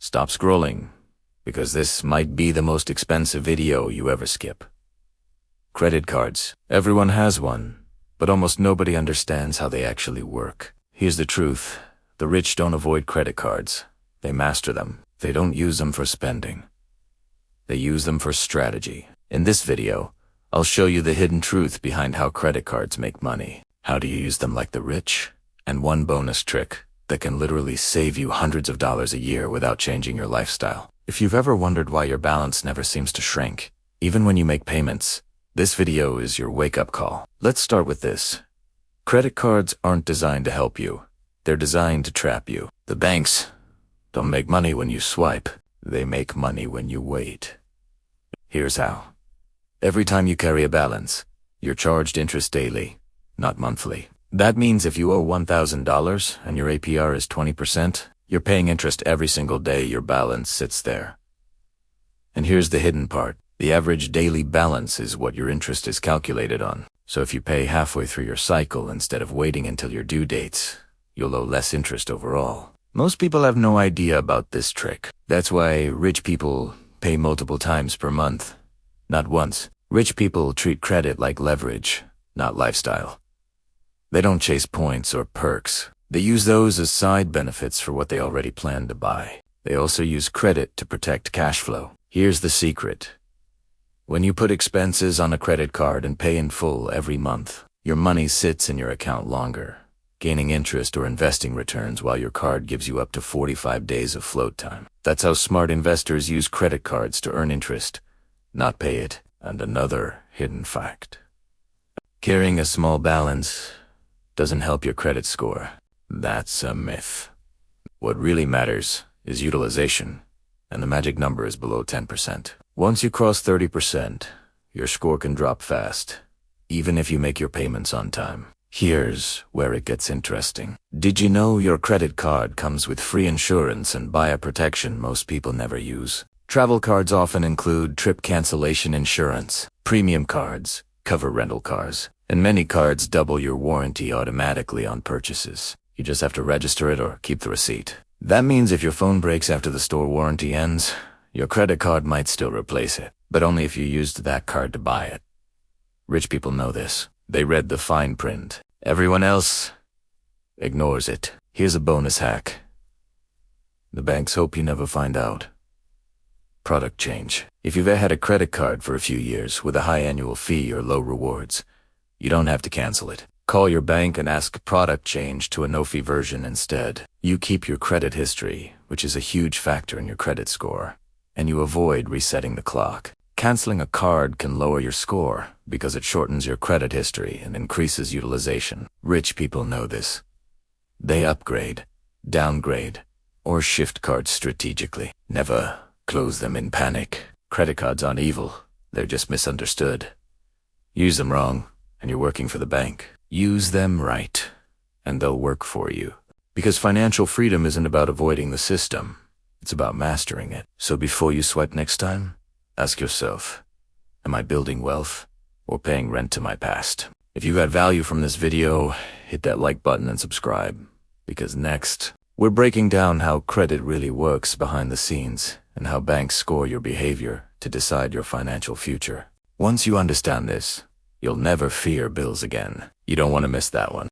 Stop scrolling, because this might be the most expensive video you ever skip. Credit cards. Everyone has one, but almost nobody understands how they actually work. Here's the truth. The rich don't avoid credit cards. They master them. They don't use them for spending. They use them for strategy. In this video, I'll show you the hidden truth behind how credit cards make money. How do you use them like the rich? And one bonus trick that can literally save you hundreds of dollars a year without changing your lifestyle. If you've ever wondered why your balance never seems to shrink, even when you make payments, this video is your wake-up call. Let's start with this. Credit cards aren't designed to help you. They're designed to trap you. The banks don't make money when you swipe. They make money when you wait. Here's how. Every time you carry a balance, you're charged interest daily, not monthly. That means if you owe $1,000 and your APR is 20%, you're paying interest every single day your balance sits there. And here's the hidden part. The average daily balance is what your interest is calculated on. So if you pay halfway through your cycle instead of waiting until your due dates, you'll owe less interest overall. Most people have no idea about this trick. That's why rich people pay multiple times per month, not once. Rich people treat credit like leverage, not lifestyle. They don't chase points or perks. They use those as side benefits for what they already plan to buy. They also use credit to protect cash flow. Here's the secret. When you put expenses on a credit card and pay in full every month, your money sits in your account longer, gaining interest or investing returns while your card gives you up to 45 days of float time. That's how smart investors use credit cards to earn interest, not pay it. And another hidden fact. Carrying a small balance doesn't help your credit score. That's a myth. What really matters is utilization, and the magic number is below 10%. Once you cross 30%, your score can drop fast, even if you make your payments on time. Here's where it gets interesting. Did you know your credit card comes with free insurance and buyer protection most people never use? Travel cards often include trip cancellation insurance. Premium cards cover rental cars, and many cards double your warranty automatically on purchases. You just have to register it or keep the receipt. That means if your phone breaks after the store warranty ends, your credit card might still replace it, but only if you used that card to buy it. Rich people know this. They read the fine print. Everyone else ignores it. Here's a bonus hack. The banks hope you never find out. Product change. If you've had a credit card for a few years with a high annual fee or low rewards, you don't have to cancel it. Call your bank and ask product change to a no-fee version instead. You keep your credit history, which is a huge factor in your credit score, and you avoid resetting the clock. Canceling a card can lower your score because it shortens your credit history and increases utilization. Rich people know this. They upgrade, downgrade, or shift cards strategically. Never close them in panic. Credit cards aren't evil. They're just misunderstood. Use them wrong, and you're working for the bank. Use them right, and they'll work for you. Because financial freedom isn't about avoiding the system. It's about mastering it. So before you swipe next time, ask yourself, am I building wealth or paying rent to my past? If you got value from this video, hit that like button and subscribe. Because next, we're breaking down how credit really works behind the scenes and how banks score your behavior to decide your financial future. Once you understand this, you'll never fear bills again. You don't want to miss that one.